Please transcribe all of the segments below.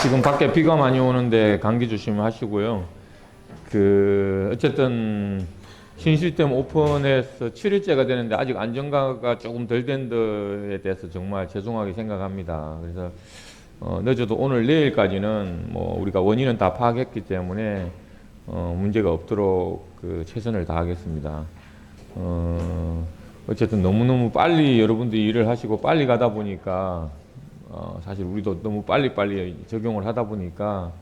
지금 밖에 비가 많이 오는데 감기 조심하시고요. 어쨌든 신시스템 오픈해서 7일째가 되는데 아직 안정화가 조금 덜 된 데에 대해서 정말 죄송하게 생각합니다. 그래서 늦어도 오늘 내일까지는 뭐 우리가 원인은 다 파악했기 때문에 문제가 없도록 최선을 다하겠습니다. 어쨌든 너무너무 빨리 여러분들이 일을 하시고 빨리 가다 보니까 사실 우리도 너무 빨리빨리 적용을 하다 보니까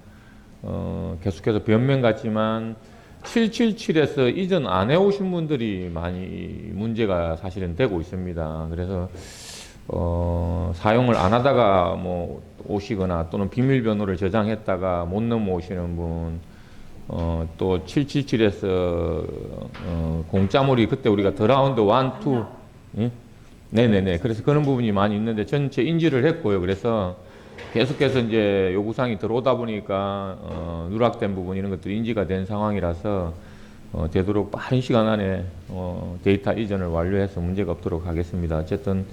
계속해서 변명 같지만 777에서 이전 안 해오신 분들이 많이 문제가 사실은 되고 있습니다. 그래서 사용을 안 하다가 뭐 오시거나 또는 비밀번호를 저장했다가 못 넘어오시는 분, 또 777에서 공짜몰이 그때 우리가 더 라운드 1, 2, 예? 네네네. 그래서 그런 부분이 많이 있는데 전체 인지를 했고요. 그래서 계속해서 이제 요구사항이 들어오다 보니까 누락된 부분 이런 것들이 인지가 된 상황이라서 되도록 빠른 시간 안에 데이터 이전을 완료해서 문제가 없도록 하겠습니다. 어쨌든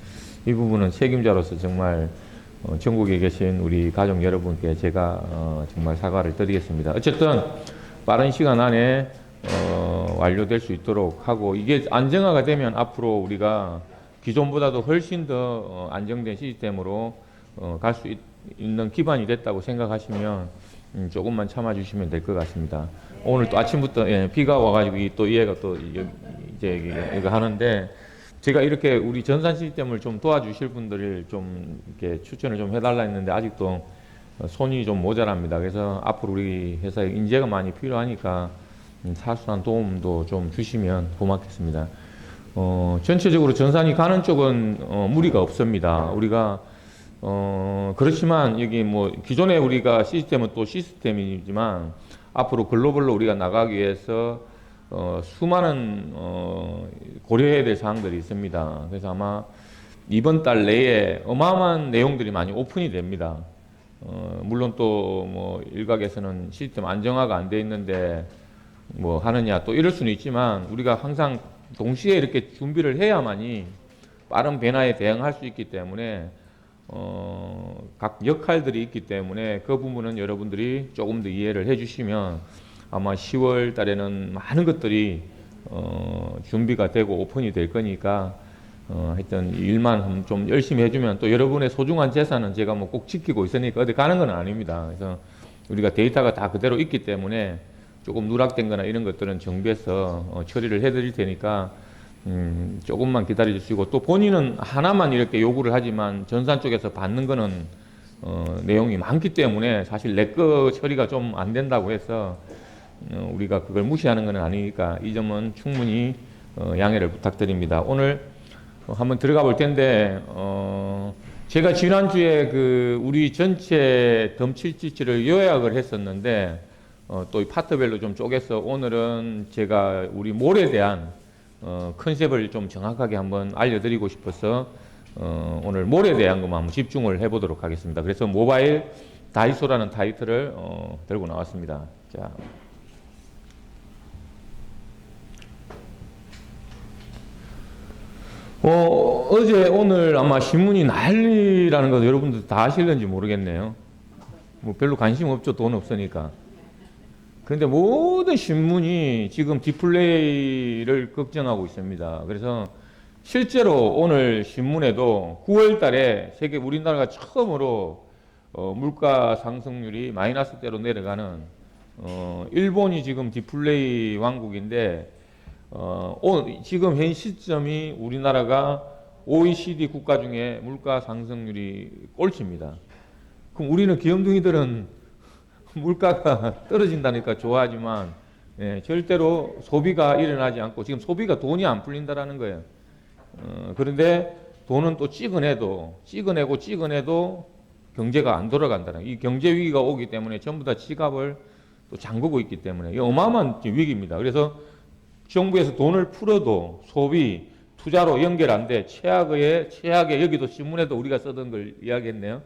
이 부분은 책임자로서 정말 전국에 계신 우리 가족 여러분께 제가 정말 사과를 드리겠습니다. 어쨌든 빠른 시간 안에 완료될 수 있도록 하고 이게 안정화가 되면 앞으로 우리가 기존보다도 훨씬 더 안정된 시스템으로 갈 수 있는 기반이 됐다고 생각하시면 조금만 참아주시면 될 것 같습니다. 오늘 또 아침부터 비가 와가지고 또 얘가 또 이제 이거 하는데 제가 이렇게 우리 전산 시스템을 좀 도와주실 분들을 좀 이렇게 추천을 좀 해달라 했는데 아직도 손이 좀 모자랍니다. 그래서 앞으로 우리 회사에 인재가 많이 필요하니까 사수한 도움도 좀 주시면 고맙겠습니다. 전체적으로 전산이 가는 쪽은 무리가 없습니다. 우리가 그렇지만 여기 뭐 기존에 우리가 시스템은 또 시스템이지만 앞으로 글로벌로 우리가 나가기 위해서 수많은 고려해야 될 사항들이 있습니다. 그래서 아마 이번 달 내에 어마어마한 내용들이 많이 오픈이 됩니다. 물론 또 뭐 일각에서는 시스템 안정화가 안 돼 있는데 뭐 하느냐 또 이럴 수는 있지만 우리가 항상 동시에 이렇게 준비를 해야만이 빠른 변화에 대응할 수 있기 때문에 각 역할들이 있기 때문에 그 부분은 여러분들이 조금 더 이해를 해주시면 아마 10월 달에는 많은 것들이 준비가 되고 오픈이 될 거니까 하여튼 일만 좀 열심히 해주면 또 여러분의 소중한 재산은 제가 뭐 꼭 지키고 있으니까 어디 가는 건 아닙니다. 그래서 우리가 데이터가 다 그대로 있기 때문에 조금 누락된 거나 이런 것들은 정비해서 처리를 해드릴 테니까 조금만 기다려 주시고 또 본인은 하나만 이렇게 요구를 하지만 전산 쪽에서 받는 거는 내용이 많기 때문에 사실 내 거 처리가 좀 안 된다고 해서 우리가 그걸 무시하는 건 아니니까 이 점은 충분히 양해를 부탁드립니다. 오늘 한번 들어가 볼 텐데 제가 지난주에 우리 전체 덤777을 요약을 했었는데 또 이 파트별로 좀 쪼개서 오늘은 제가 우리 몰에 대한 컨셉을 좀 정확하게 한번 알려드리고 싶어서 오늘 몰에 대한 것만 한번 집중을 해보도록 하겠습니다. 그래서 모바일 다이소라는 타이틀을 들고 나왔습니다. 자. 어제 오늘 아마 신문이 난리라는 거 여러분들 다 아실는지 모르겠네요. 뭐 별로 관심 없죠. 돈 없으니까. 그런데 모든 신문이 지금 디플레이를 걱정하고 있습니다. 그래서 실제로 오늘 신문에도 9월 달에 우리나라가 처음으로 물가 상승률이 마이너스대로 내려가는 일본이 지금 디플레이 왕국인데 지금 현 시점이 우리나라가 OECD 국가 중에 물가 상승률이 꼴찌입니다. 그럼 우리는 귀염둥이들은 물가가 떨어진다니까 좋아하지만 절대로 소비가 일어나지 않고 지금 소비가 돈이 안 풀린다라는 거예요. 그런데 돈은 또 찍어내도 경제가 안 돌아간다는 이 경제 위기가 오기 때문에 전부 다 지갑을 또 잠그고 있기 때문에 이 어마어마한 위기입니다. 그래서 정부에서 돈을 풀어도 소비, 투자로 연결 안 돼. 최악의 여기도 신문에도 우리가 쓰던 걸 이야기했네요.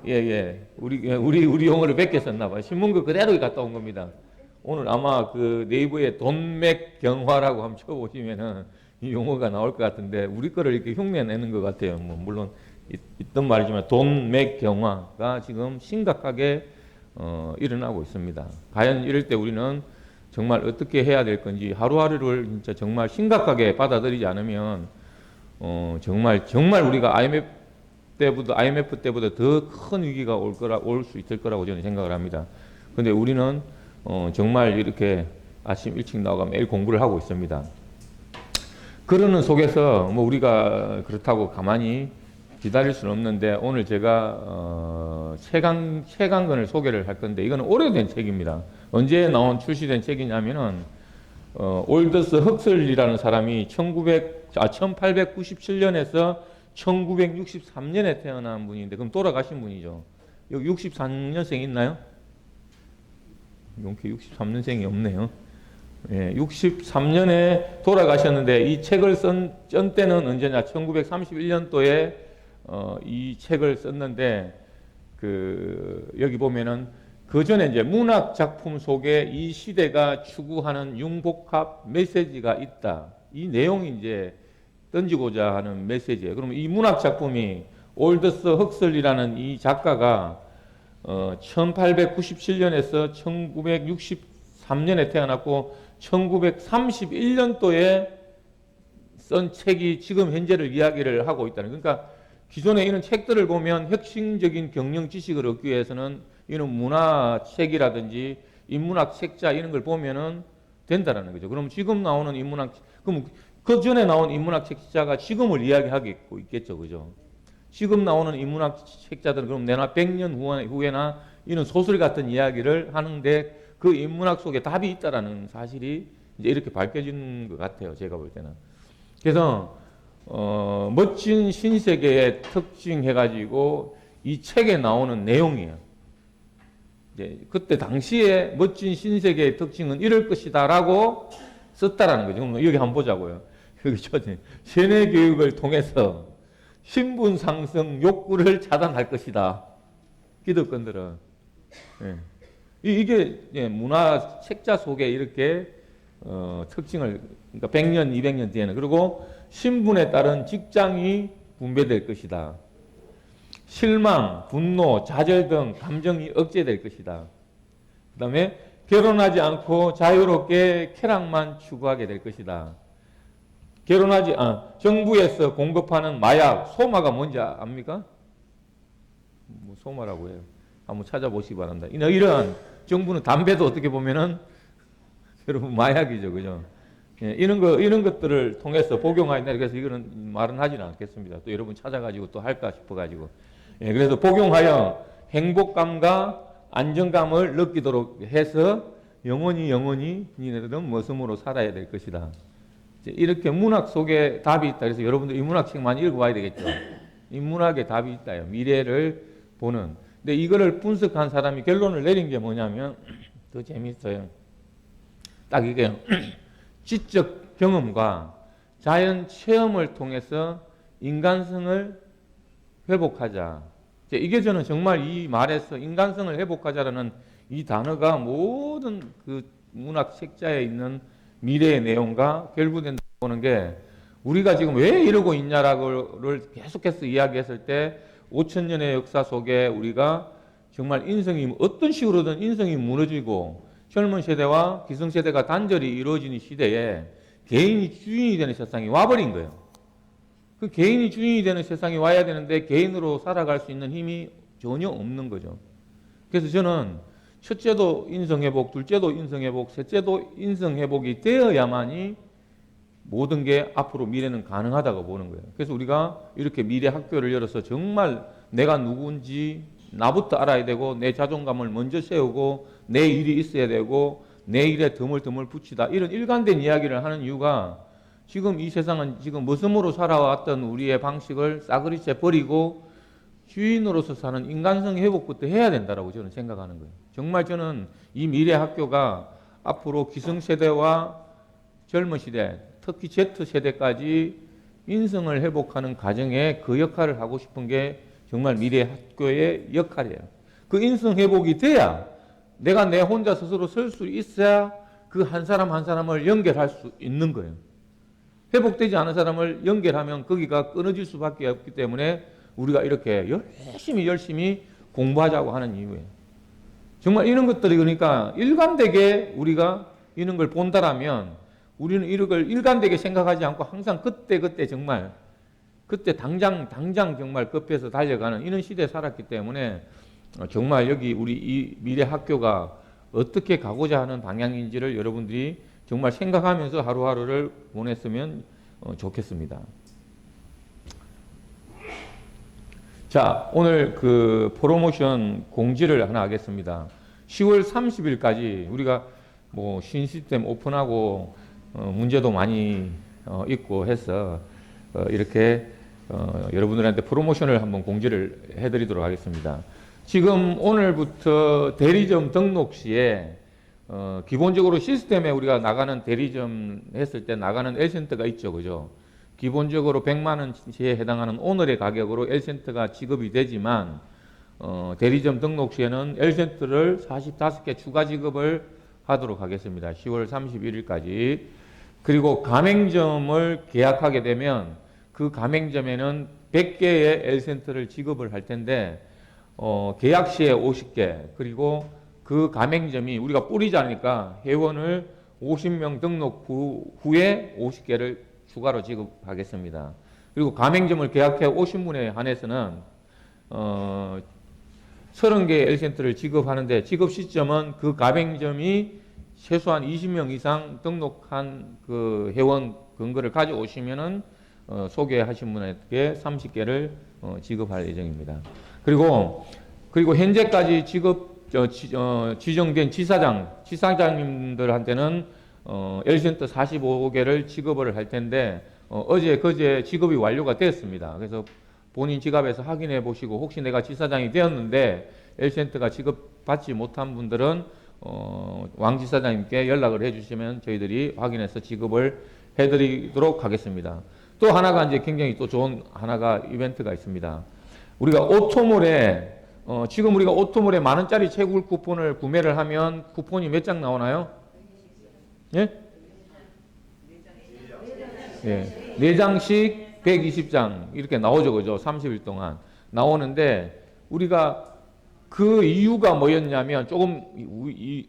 예. 우리 용어를 몇 개 썼나 봐요. 신문그 그대로 갔다 온 겁니다. 오늘 아마 네이버에 돈맥 경화라고 한번 쳐보시면은 이 용어가 나올 것 같은데 우리 거를 이렇게 흉내내는 것 같아요. 뭐 물론 있던 말이지만 돈맥 경화가 지금 심각하게 일어나고 있습니다. 과연 이럴 때 우리는 정말 어떻게 해야 될 건지 하루하루를 진짜 정말 심각하게 받아들이지 않으면 정말 우리가 IMF 때보다 더 큰 위기가 올 수 있을 거라고 저는 생각을 합니다. 근데 우리는 정말 이렇게 아침 일찍 나와가 매일 공부를 하고 있습니다. 그러는 속에서 뭐 우리가 그렇다고 가만히 기다릴 수는 없는데 오늘 제가 최강건을 소개를 할 건데 이거는 오래된 책입니다. 언제 출시된 책이냐면은 올더스 헉슬리라는 사람이 1897년에서 1963년에 태어난 분인데 그럼 돌아가신 분이죠. 여기 63년생 있나요? 용케 63년생이 없네요. 예, 63년에 돌아가셨는데 이 책을 쓴 때는 언제냐? 1931년도에 이 책을 썼는데 여기 보면은 그 전에 이제 문학 작품 속에 이 시대가 추구하는 융복합 메시지가 있다. 이 내용이 이제 던지고자 하는 메시지예요. 그러면 이 문학 작품이 올더스 헉슬리라는 이 작가가 1897년에서 1963년에 태어났고 1931년도에 쓴 책이 지금 현재를 이야기를 하고 있다는. 그러니까 기존에 이런 책들을 보면 혁신적인 경영 지식을 얻기 위해서는 이런 문화책이라든지 인문학 책자 이런 걸 보면은 된다라는 거죠. 그럼 지금 나오는 인문학, 그럼 그 전에 나온 인문학 책자가 지금을 이야기하고 있겠죠, 그죠? 지금 나오는 인문학 책자들은 그럼 내나 100년 후에나 이런 소설 같은 이야기를 하는데 그 인문학 속에 답이 있다라는 사실이 이제 이렇게 밝혀지는 것 같아요, 제가 볼 때는. 그래서 멋진 신세계의 특징 해가지고 이 책에 나오는 내용이에요. 이제 그때 당시에 멋진 신세계의 특징은 이럴 것이다라고 썼다라는 거죠. 그럼 여기 한번 보자고요. 여기 세뇌 교육을 통해서 신분 상승 욕구를 차단할 것이다. 기득권들은. 예. 이게 문화 책자 속에 이렇게 특징을, 그러니까 100년, 200년 뒤에는. 그리고 신분에 따른 직장이 분배될 것이다. 실망, 분노, 좌절 등 감정이 억제될 것이다. 그 다음에 결혼하지 않고 자유롭게 쾌락만 추구하게 될 것이다. 정부에서 공급하는 마약, 소마가 뭔지 압니까? 뭐 소마라고 해요. 한번 찾아보시기 바랍니다. 이런 정부는 담배도 어떻게 보면은 여러분 마약이죠, 그죠? 예, 이런 것들을 통해서 복용하는데 그래서 이거는 말은 하지는 않겠습니다. 또 여러분 찾아가지고 또 할까 싶어가지고. 예, 그래서 복용하여 행복감과 안정감을 느끼도록 해서 영원히 니네들은 머슴으로 살아야 될 것이다. 이렇게 문학 속에 답이 있다. 그래서 여러분들 이 문학 책 많이 읽어봐야 되겠죠. 이 문학에 답이 있다요. 미래를 보는. 근데 이거를 분석한 사람이 결론을 내린 게 뭐냐면 더 재밌어요. 딱 이게요. 지적 경험과 자연 체험을 통해서 인간성을 회복하자. 이게 저는 정말 이 말에서 인간성을 회복하자라는 이 단어가 모든 그 문학 책자에 있는 미래의 내용과 결부된다고 보는 게 우리가 지금 왜 이러고 있냐라고를 계속해서 이야기했을 때 5,000년의 역사 속에 우리가 정말 어떤 식으로든 인성이 무너지고 젊은 세대와 기성세대가 단절이 이루어지는 시대에 개인이 주인이 되는 세상이 와버린 거예요. 그 개인이 주인이 되는 세상이 와야 되는데 개인으로 살아갈 수 있는 힘이 전혀 없는 거죠. 그래서 저는 첫째도 인성회복, 둘째도 인성회복, 셋째도 인성회복이 되어야만이 모든 게 앞으로 미래는 가능하다고 보는 거예요. 그래서 우리가 이렇게 미래 학교를 열어서 정말 내가 누군지 나부터 알아야 되고 내 자존감을 먼저 세우고 내 일이 있어야 되고 내 일에 드물드물 붙이다 이런 일관된 이야기를 하는 이유가 지금 이 세상은 지금 머슴으로 살아왔던 우리의 방식을 싸그리째 버리고 주인으로서 사는 인간성 회복부터 해야 된다라고 저는 생각하는 거예요. 정말 저는 이 미래 학교가 앞으로 기성세대와 젊은 시대, 특히 Z세대까지 인성을 회복하는 과정에 그 역할을 하고 싶은 게 정말 미래 학교의 역할이에요. 그 인성 회복이 돼야 내가 내 혼자 스스로 설 수 있어야 그 한 사람 한 사람을 연결할 수 있는 거예요. 회복되지 않은 사람을 연결하면 거기가 끊어질 수밖에 없기 때문에 우리가 이렇게 열심히 공부하자고 하는 이유예요. 정말 이런 것들이 그러니까 일관되게 우리가 이런 걸 본다라면 우리는 이런 걸 일관되게 생각하지 않고 항상 그때 정말 그때 당장 정말 급해서 달려가는 이런 시대에 살았기 때문에 정말 여기 우리 이 미래 학교가 어떻게 가고자 하는 방향인지를 여러분들이 정말 생각하면서 하루하루를 보냈으면 좋겠습니다. 자, 오늘 그 프로모션 공지를 하나 하겠습니다. 10월 30일까지 우리가 뭐 신시스템 오픈하고 문제도 많이 있고 해서 이렇게 여러분들한테 프로모션을 한번 공지를 해드리도록 하겠습니다. 지금 오늘부터 대리점 등록 시에 기본적으로 시스템에 우리가 나가는 대리점 했을 때 나가는 L센터가 있죠, 그죠? 기본적으로 100만 원치에 해당하는 오늘의 가격으로 L센터가 지급이 되지만 대리점 등록 시에는 L센터를 45개 추가 지급을 하도록 하겠습니다. 10월 31일까지. 그리고 가맹점을 계약하게 되면 그 가맹점에는 100개의 L센터를 지급을 할 텐데 계약 시에 50개 그리고 그 가맹점이 우리가 뿌리자니까 회원을 50명 등록 후에 50개를 추가로 지급하겠습니다. 그리고 가맹점을 계약해 오신 분에 한해서는 30개 L센터를 지급하는데 지급 시점은 그 가맹점이 최소한 20명 이상 등록한 그 회원 근거를 가져오시면은 소개하신 분에게 30개를 지급할 예정입니다. 그리고 현재까지 지정된 지사장님들한테는 L센터 45개를 지급을 할 텐데 어제 그제 지급이 완료가 됐습니다. 그래서 본인 지갑에서 확인해 보시고 혹시 내가 지사장이 되었는데 L센터가 지급받지 못한 분들은 왕 지사장님께 연락을 해주시면 저희들이 확인해서 지급을 해드리도록 하겠습니다. 또 하나가 이제 굉장히 또 좋은 하나가 이벤트가 있습니다. 우리가 오토몰에 지금 우리가 오토몰에 10,000원짜리 채굴 쿠폰을 구매를 하면 쿠폰이 몇 장 나오나요? 예? 예. 4장씩 120장 이렇게 나오죠. 그죠? 30일 동안 나오는데 우리가 그 이유가 뭐였냐면 조금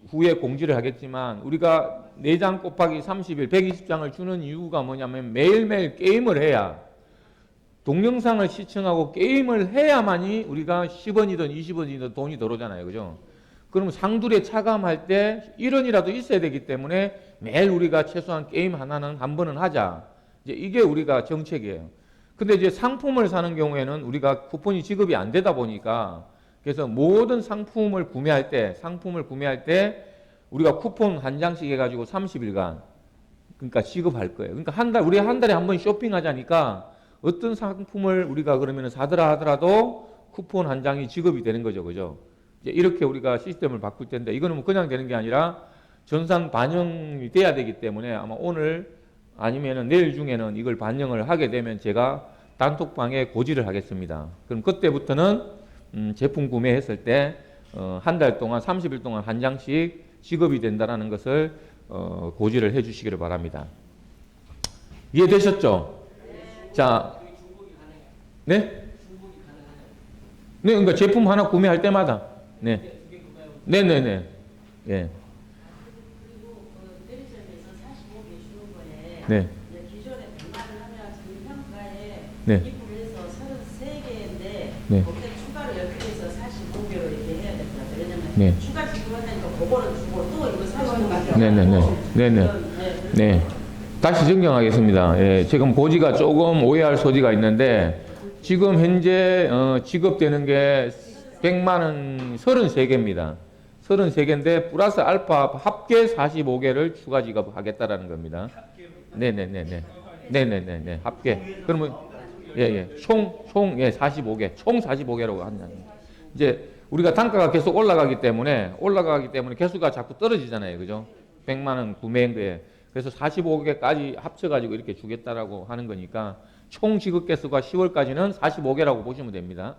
후에 공지를 하겠지만 우리가 4장 곱하기 30일 120장을 주는 이유가 뭐냐면 매일매일 게임을 해야 동영상을 시청하고 게임을 해야만이 우리가 10원이든 20원이든 돈이 들어오잖아요. 그죠? 그럼 상둘의 차감할 때 1원이라도 있어야 되기 때문에 매일 우리가 최소한 게임 하나는 한 번은 하자. 이제 이게 우리가 정책이에요. 근데 이제 상품을 사는 경우에는 우리가 쿠폰이 지급이 안 되다 보니까 그래서 모든 상품을 구매할 때 우리가 쿠폰 한 장씩 해가지고 30일간 그러니까 지급할 거예요. 그러니까 우리 한 달에 한 번 쇼핑하자니까 어떤 상품을 우리가 그러면 사더라 하더라도 쿠폰 한 장이 지급이 되는 거죠. 그죠? 이제 이렇게 우리가 시스템을 바꿀 텐데 이거는 뭐 그냥 되는 게 아니라 전산 반영이 돼야 되기 때문에 아마 오늘 아니면은 내일 중에는 이걸 반영을 하게 되면 제가 단톡방에 고지를 하겠습니다. 그럼 그때부터는 제품 구매했을 때 한 달 동안 30일 동안 한 장씩 지급이 된다는 것을 고지를 해 주시기를 바랍니다. 이해되셨죠? 네. 자, 네? 네, 그러니까 제품 하나 구매할 때마다 네. 네네네. 예. 네. 기존에 100만을 하면 평가에 네. 기부를 해서 33개인데 네. 거기에 추가로 10개에서 45개로 이렇게 해야 될 것 같아요. 왜냐면 네. 추가 지급하니까 그거를 주고 또 이거 45개. 네네네. 네. 다시 정정하겠습니다. 예, 지금 고지가 조금 오해할 소지가 있는데 지금 현재 지급되는 게 100만 원 33개입니다. 33개인데 플러스 알파 합계 45개를 추가 지급하겠다라는 겁니다. 네네네네. 네네네네. 합계. 그러면 예예. 총 45개. 총 45개라고 하는. 이제 우리가 단가가 계속 올라가기 때문에 개수가 자꾸 떨어지잖아요. 그죠? 100만 원 구매한 거에. 그래서 45개까지 합쳐가지고 이렇게 주겠다라고 하는 거니까 총 지급 개수가 10월까지는 45개라고 보시면 됩니다.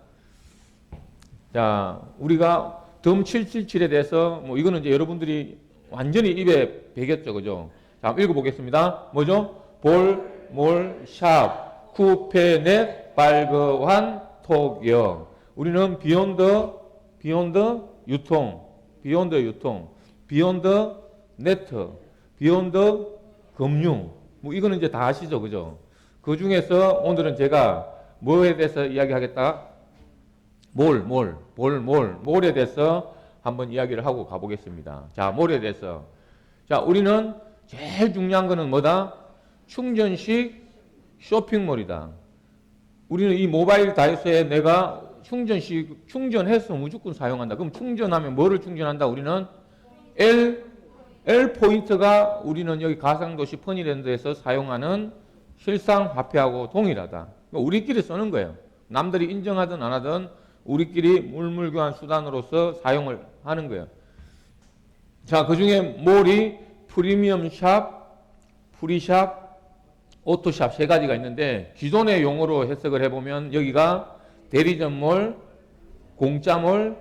자, 우리가 덤 777에 대해서 뭐 이거는 이제 여러분들이 완전히 입에 배겼죠. 그죠? 자, 읽어보겠습니다. 뭐죠? 볼, 몰, 샵, 쿠페, 넷, 발거환, 톡역. 우리는 비욘드 유통, 비욘드 네트, 비욘드 금융. 뭐 이거는 이제 다 아시죠, 그죠? 그 중에서 오늘은 제가 뭐에 대해서 이야기하겠다? 몰에 대해서 한번 이야기를 하고 가보겠습니다. 자, 몰에 대해서. 자, 우리는 제일 중요한 거는 뭐다? 충전식 쇼핑몰이다. 우리는 이 모바일 다이소에 내가 충전해서 무조건 사용한다. 그럼 충전하면 뭐를 충전한다? 우리는 L 포인트가 우리는 여기 가상도시 퍼니랜드에서 사용하는 실상 화폐하고 동일하다. 그러니까 우리끼리 쓰는 거예요. 남들이 인정하든 안 하든 우리끼리 물물교환 수단으로서 사용을 하는 거예요. 자, 그 중에 몰이 프리미엄 샵, 프리샵, 오토샵 세 가지가 있는데 기존의 용어로 해석을 해보면 여기가 대리점몰, 공짜몰,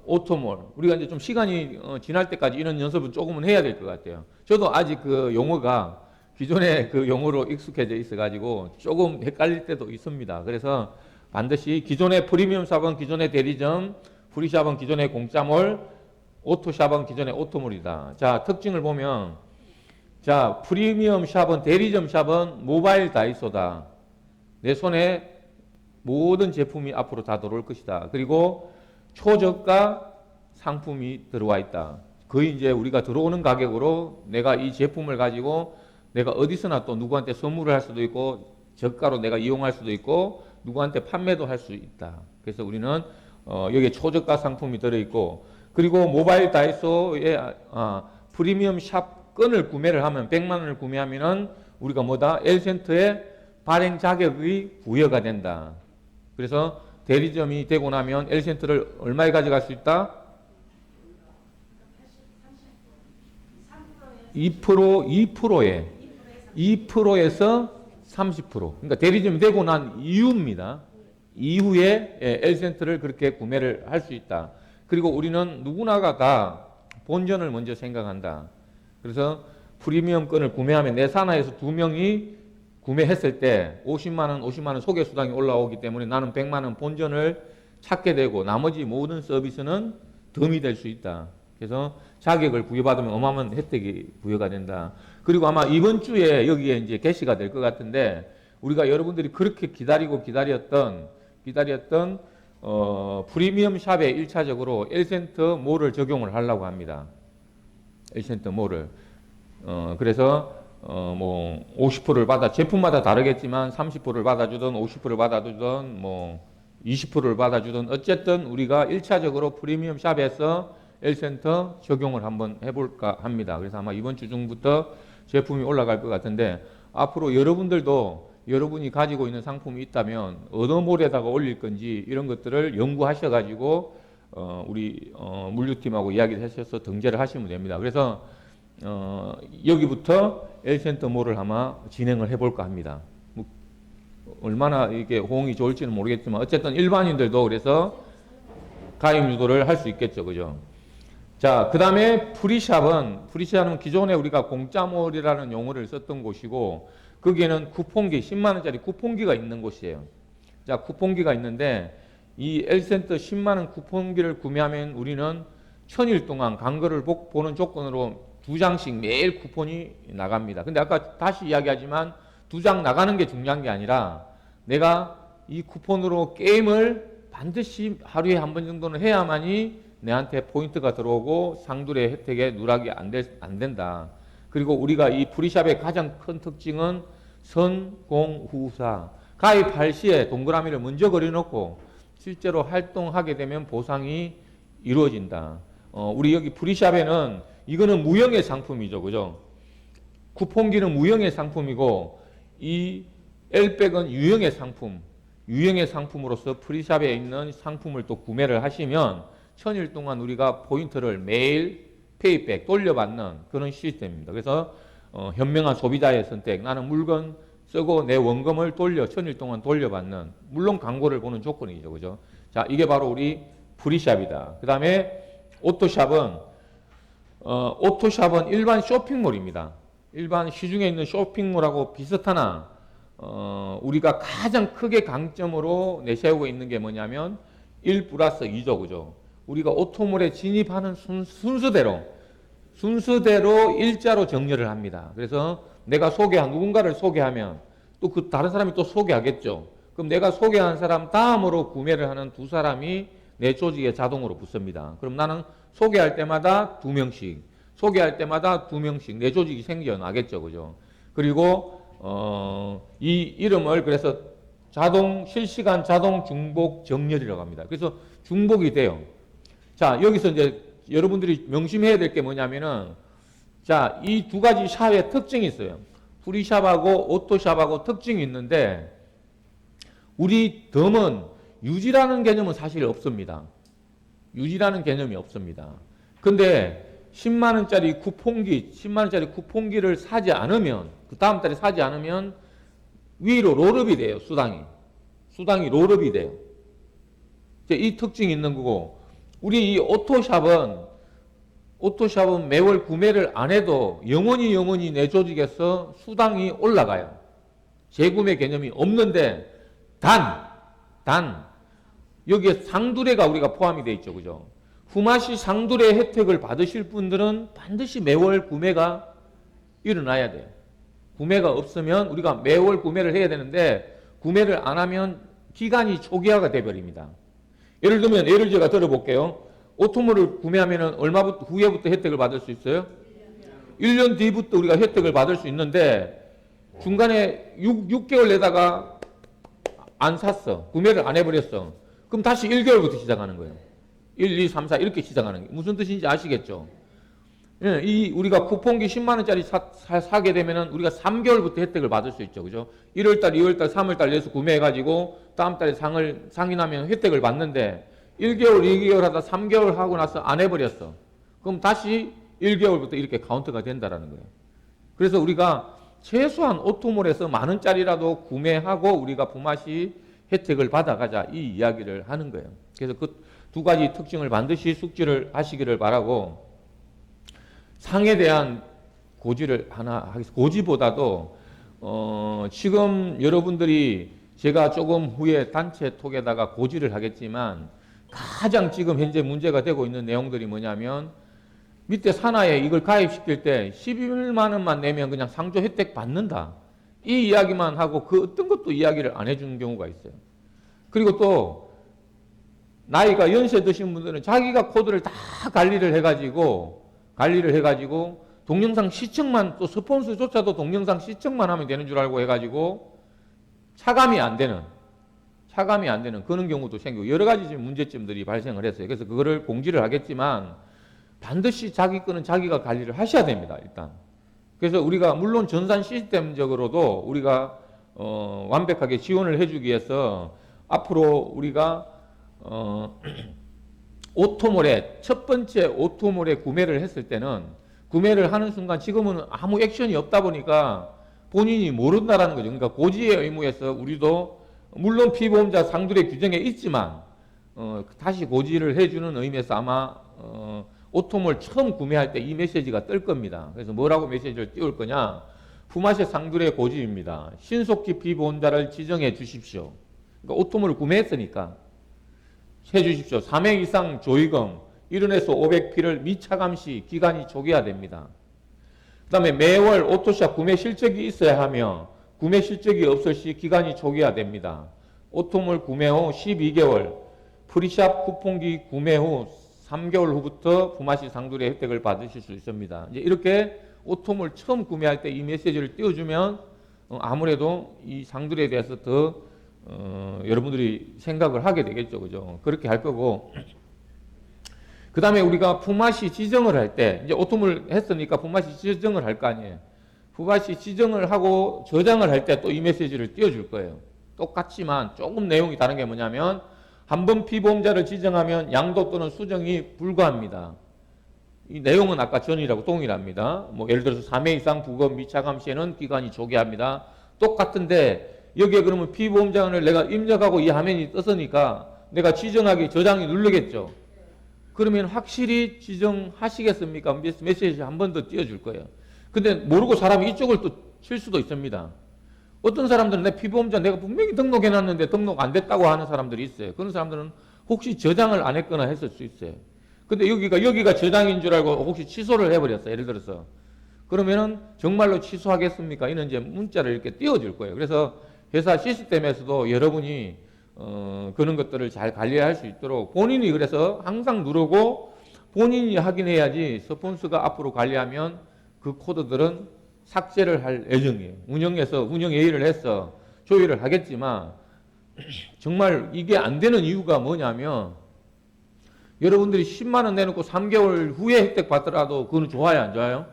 오토몰. 우리가 이제 좀 시간이 지날 때까지 이런 연습은 조금은 해야 될 것 같아요. 저도 아직 그 용어가 기존의 그 용어로 익숙해져 있어가지고 조금 헷갈릴 때도 있습니다. 그래서 반드시 기존의 프리미엄 샵은 기존의 대리점, 프리샵은 기존의 공짜몰, 오토샵은 기존의 오토몰이다. 자, 특징을 보면 자, 프리미엄 샵은 대리점 샵은 모바일 다이소다. 내 손에 모든 제품이 앞으로 다 들어올 것이다. 그리고 초저가 상품이 들어와 있다. 거의 이제 우리가 들어오는 가격으로 내가 이 제품을 가지고 내가 어디서나 또 누구한테 선물을 할 수도 있고 저가로 내가 이용할 수도 있고 누구한테 판매도 할 수 있다. 그래서 우리는 여기에 초저가 상품이 들어있고 그리고 모바일 다이소에 프리미엄 샵 건을 구매를 하면 100만 원을 구매하면은 우리가 뭐다? L센터에 발행 자격이 부여가 된다. 그래서 대리점이 되고 나면 L센터를 얼마에 가져갈 수 있다? 2%에서 30%. 그러니까 대리점이 되고 난 이후입니다. 이후에 L센터를 그렇게 구매를 할 수 있다. 그리고 우리는 누구나가 다 본전을 먼저 생각한다. 그래서 프리미엄 건을 구매하면 내 산하에서 2명이 구매했을 때 50만 원 소개 수당이 올라오기 때문에 나는 100만 원 본전을 찾게 되고 나머지 모든 서비스는 덤이 될 수 있다. 그래서 자격을 부여받으면 어마어마한 혜택이 부여가 된다. 그리고 아마 이번 주에 여기에 이제 게시가 될 것 같은데 우리가 여러분들이 그렇게 기다렸던 프리미엄 샵에 1차적으로 L센터 몰을 적용을 하려고 합니다. L센터 몰을. 그래서 뭐 50%를 제품마다 다르겠지만 30%를 받아주든 50%를 받아주든 뭐 20%를 받아주든 어쨌든 우리가 1차적으로 프리미엄 샵에서 L센터 적용을 한번 해볼까 합니다. 그래서 아마 이번 주 중부터 제품이 올라갈 것 같은데 앞으로 여러분들도 여러분이 가지고 있는 상품이 있다면 어느 몰에다가 올릴 건지 이런 것들을 연구하셔가지고 우리 물류팀하고 이야기를 하셔서 등재를 하시면 됩니다. 그래서 여기부터 L센터 몰을 아마 진행을 해볼까 합니다. 뭐 얼마나 이게 호응이 좋을지는 모르겠지만 어쨌든 일반인들도 그래서 가입 유도를 할 수 있겠죠, 그죠? 자, 그 다음에 프리샵은 기존에 우리가 공짜몰이라는 용어를 썼던 곳이고 거기에는 쿠폰기, 10만원짜리 쿠폰기가 있는 곳이에요. 자, 쿠폰기가 있는데 이 L센터 10만원 쿠폰기를 구매하면 우리는 1000일 동안 간거를 보는 조건으로 2장씩 매일 쿠폰이 나갑니다. 근데 아까 다시 이야기하지만 2장 나가는 게 중요한 게 아니라 내가 이 쿠폰으로 게임을 반드시 하루에 한 번 정도는 해야만이 내한테 포인트가 들어오고 상둘의 혜택에 누락이 안 된다. 그리고 우리가 이 프리샵의 가장 큰 특징은 선공후사. 가입할 시에 동그라미를 먼저 그려놓고 실제로 활동하게 되면 보상이 이루어진다. 우리 여기 프리샵에는 이거는 무형의 상품이죠. 그죠? 쿠폰기는 무형의 상품이고 이 L백은 유형의 상품. 유형의 상품으로서 프리샵에 있는 상품을 또 구매를 하시면 1000일 동안 우리가 포인트를 매일 페이백 돌려받는 그런 시스템입니다. 그래서 현명한 소비자의 선택. 나는 물건 쓰고 내 원금을 1000일 동안 돌려받는 물론 광고를 보는 조건이죠. 그죠? 자, 이게 바로 우리 프리샵이다. 그 다음에 오토샵은 일반 쇼핑몰입니다. 일반 시중에 있는 쇼핑몰하고 비슷하나 우리가 가장 크게 강점으로 내세우고 있는 게 뭐냐면 1 플러스 2죠. 그죠? 우리가 오토몰에 진입하는 순서대로 일자로 정렬을 합니다. 그래서 내가 누군가를 소개하면 또 그 다른 사람이 또 소개하겠죠. 그럼 내가 소개한 사람 다음으로 구매를 하는 두 사람이 내 조직에 자동으로 붙습니다. 그럼 나는 소개할 때마다 2명씩, 소개할 때마다 2명씩 내 조직이 생겨나겠죠. 그죠? 그리고 이 이름을 그래서 실시간 자동 중복 정렬이라고 합니다. 그래서 중복이 돼요. 자, 여기서 이제 여러분들이 명심해야 될 게 뭐냐면은, 자, 이 두 가지 샵의 특징이 있어요. 프리샵하고 오토샵하고 특징이 있는데, 우리 덤은 유지라는 개념은 사실 없습니다. 유지라는 개념이 없습니다. 근데 10만원짜리 쿠폰기를 사지 않으면, 그 다음 달에 사지 않으면 위로 롤업이 돼요. 수당이 롤업이 돼요. 이 특징이 있는 거고, 우리 이 오토샵은 매월 구매를 안 해도 영원히 내 조직에서 수당이 올라가요. 재구매 개념이 없는데, 여기에 상두레가 우리가 포함이 되어 있죠. 그죠? 후마시 상두레 혜택을 받으실 분들은 반드시 매월 구매가 일어나야 돼요. 구매가 없으면 우리가 매월 구매를 해야 되는데, 구매를 안 하면 기간이 초기화가 돼버립니다. 예를 제가 들어볼게요. 오토몰을 구매하면 얼마부터, 후에부터 혜택을 받을 수 있어요? 1년 뒤부터 우리가 혜택을 받을 수 있는데, 중간에 6개월 내다가 안 샀어. 구매를 안 해버렸어. 그럼 다시 1개월부터 시작하는 거예요. 1, 2, 3, 4 이렇게 시작하는 거예요. 무슨 뜻인지 아시겠죠? 예, 우리가 쿠폰기 10만원짜리 사게 되면은 우리가 3개월부터 혜택을 받을 수 있죠. 그죠? 1월달, 2월달, 3월달 내서 구매해가지고 다음 달에 상이 나면 혜택을 받는데, 1개월, 2개월 하다 3개월 하고 나서 안 해버렸어. 그럼 다시 1개월부터 이렇게 카운트가 된다라는 거예요. 그래서 우리가 최소한 오토몰에서 만원짜리라도 구매하고 우리가 부마시 혜택을 받아가자, 이 이야기를 하는 거예요. 그래서 그 두 가지 특징을 반드시 숙지를 하시기를 바라고, 상에 대한 고지를 하나 하겠습니다. 고지보다도 지금 여러분들이 제가 조금 후에 단체 톡에다가 고지를 하겠지만, 가장 지금 현재 문제가 되고 있는 내용들이 뭐냐면, 밑에 산하에 이걸 가입시킬 때 11만 원만 내면 그냥 상조 혜택 받는다, 이 이야기만 하고 그 어떤 것도 이야기를 안 해주는 경우가 있어요. 그리고 또 나이가 연세 드신 분들은 자기가 코드를 다 관리를 해가지고 동영상 시청만, 또 스폰서조차도 동영상 시청만 하면 되는 줄 알고 해가지고 차감이 안 되는 그런 경우도 생기고, 여러 가지 지금 문제점들이 발생을 했어요. 그래서 그거를 공지를 하겠지만 반드시 자기 거는 자기가 관리를 하셔야 됩니다. 일단. 그래서 우리가 물론 전산 시스템적으로도 우리가 완벽하게 지원을 해주기 위해서 앞으로 우리가 오토몰에, 첫 번째 오토몰에 구매를 했을 때는, 구매를 하는 순간 지금은 아무 액션이 없다 보니까 본인이 모른다라는 거죠. 그러니까 고지의 의무에서 우리도 물론 피보험자 상두의 규정에 있지만 다시 고지를 해주는 의미에서 아마 오토몰 처음 구매할 때 이 메시지가 뜰 겁니다. 그래서 뭐라고 메시지를 띄울 거냐? 부마시 상두의 고지입니다. 신속히 피보험자를 지정해 주십시오. 그러니까 오토몰을 구매했으니까 해주십시오. 3회 이상 조의금 1원에서 500피를 미차감 시 기간이 초기화됩니다. 그 다음에 매월 오토샵 구매 실적이 있어야 하며, 구매 실적이 없을 시 기간이 초기화됩니다. 오토몰 구매 후 12개월, 프리샵 쿠폰기 구매 후 3개월 후부터 부마시 상두의 혜택을 받으실 수 있습니다. 이제 이렇게 오토몰 처음 구매할 때 이 메시지를 띄워주면 아무래도 이 상두에 대해서 더 여러분들이 생각을 하게 되겠죠. 그죠? 그렇게 할 거고. 그 다음에 우리가 품앗이 지정을 할 때, 이제 오토몰 했으니까 품앗이 지정을 할 거 아니에요. 품앗이 지정을 하고 저장을 할 때 또 이 메시지를 띄워줄 거예요. 똑같지만 조금 내용이 다른 게 뭐냐면, 한번 피보험자를 지정하면 양도 또는 수정이 불가합니다. 이 내용은 아까 전이라고 동일합니다. 뭐 예를 들어서 3회 이상 부검 미차감 시에는 기간이 초기화합니다. 똑같은데, 여기에 그러면 피보험자를 내가 입력하고 이 화면이 떴으니까 내가 지정하기 저장이 누르겠죠. 그러면 확실히 지정하시겠습니까? 메시지 한 번 더 띄워줄 거예요. 근데 모르고 사람이 이쪽을 또 칠 수도 있습니다. 어떤 사람들은 내 피보험자 내가 분명히 등록해놨는데 등록 안 됐다고 하는 사람들이 있어요. 그런 사람들은 혹시 저장을 안 했거나 했을 수 있어요. 근데 여기가 저장인 줄 알고 혹시 취소를 해버렸어. 예를 들어서. 그러면은 정말로 취소하겠습니까? 이런 이제 문자를 이렇게 띄워줄 거예요. 그래서 회사 시스템에서도 여러분이 그런 것들을 잘 관리할 수 있도록 본인이 그래서 항상 누르고 본인이 확인해야지 스폰서가 앞으로 관리하면 그 코드들은 삭제를 할 예정이에요. 운영에서 운영 회의를 해서 조율을 하겠지만 정말 이게 안 되는 이유가 뭐냐면 여러분들이 10만 원 내놓고 3개월 후에 혜택 받더라도 그건 좋아요, 안 좋아요?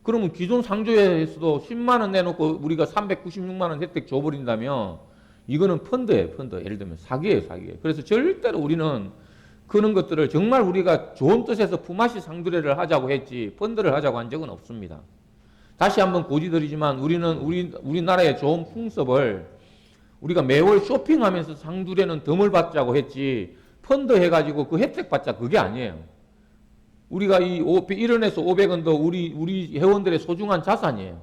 그러면 기존 상조회에서도 10만 원 내놓고 우리가 396만 원 혜택 줘버린다면 이거는 펀드예요, 펀드. 예를 들면 사기예요, 사기. 그래서 절대로 우리는 그런 것들을 정말 우리가 좋은 뜻에서 품앗이 상두례를 하자고 했지 펀드를 하자고 한 적은 없습니다. 다시 한번 고지드리지만 우리는 우리나라의 좋은 풍습을 우리가 매월 쇼핑하면서 상두례는 덤을 받자고 했지 펀드 해가지고 그 혜택 받자 그게 아니에요. 우리가 이 1원에서 500원도 우리 회원들의 소중한 자산이에요.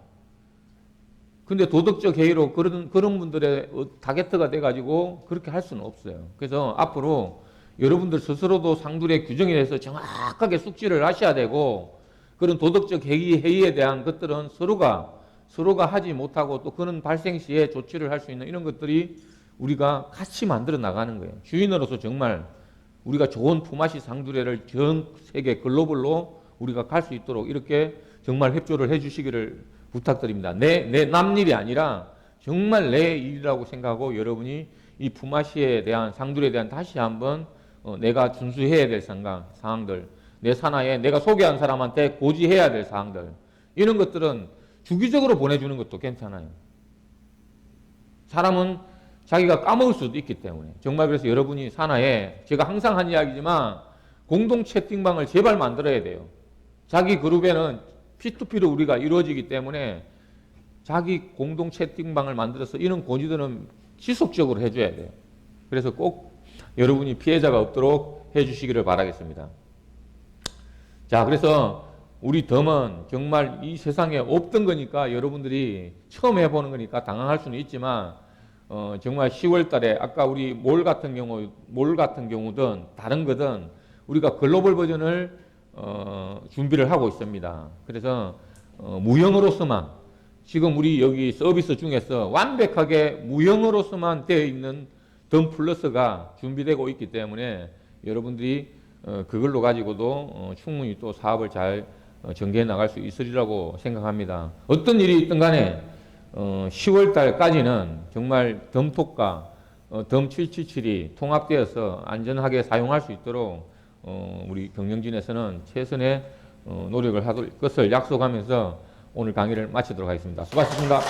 근데 도덕적 해이로 그런 분들의 타겟트가 돼가지고 그렇게 할 수는 없어요. 그래서 앞으로 여러분들 스스로도 상두례 규정에 대해서 정확하게 숙지를 하셔야 되고 그런 도덕적 해이에 대한 것들은 서로가 하지 못하고 또 그런 발생 시에 조치를 할 수 있는 이런 것들이 우리가 같이 만들어 나가는 거예요. 주인으로서 정말 우리가 좋은 품앗이 상두례를 전 세계 글로벌로 우리가 갈 수 있도록 이렇게 정말 협조를 해 주시기를 부탁드립니다. 내 남일이 아니라 정말 내 일이라고 생각하고 여러분이 이 품앗이에 대한 상두례에 대한 다시 한번 내가 준수해야 될 사항들, 내 산하에 내가 소개한 사람한테 고지해야 될 사항들 이런 것들은 주기적으로 보내주는 것도 괜찮아요. 사람은 자기가 까먹을 수도 있기 때문에 정말 그래서 여러분이 산하에 제가 항상 한 이야기지만 공동 채팅방을 제발 만들어야 돼요. 자기 그룹에는 P2P로 우리가 이루어지기 때문에 자기 공동 채팅방을 만들어서 이런 고지들은 지속적으로 해줘야 돼요. 그래서 꼭 여러분이 피해자가 없도록 해주시기를 바라겠습니다. 자, 그래서 우리 덤은 정말 이 세상에 없던 거니까 여러분들이 처음 해보는 거니까 당황할 수는 있지만 정말 10월 달에 아까 우리 몰 같은 경우든 다른 거든 우리가 글로벌 버전을 준비를 하고 있습니다. 그래서 무형으로서만 지금 우리 여기 서비스 중에서 완벽하게 무형으로서만 되어 있는 덤 플러스가 준비되고 있기 때문에 여러분들이 그걸로 가지고도 충분히 또 사업을 잘 전개해 나갈 수 있으리라고 생각합니다. 어떤 일이 있든 간에 10월 달까지는 정말 덤톡과 덤 777이 통합되어서 안전하게 사용할 수 있도록 우리 경영진에서는 최선의 노력을 할 것을 약속하면서 오늘 강의를 마치도록 하겠습니다. 수고하셨습니다.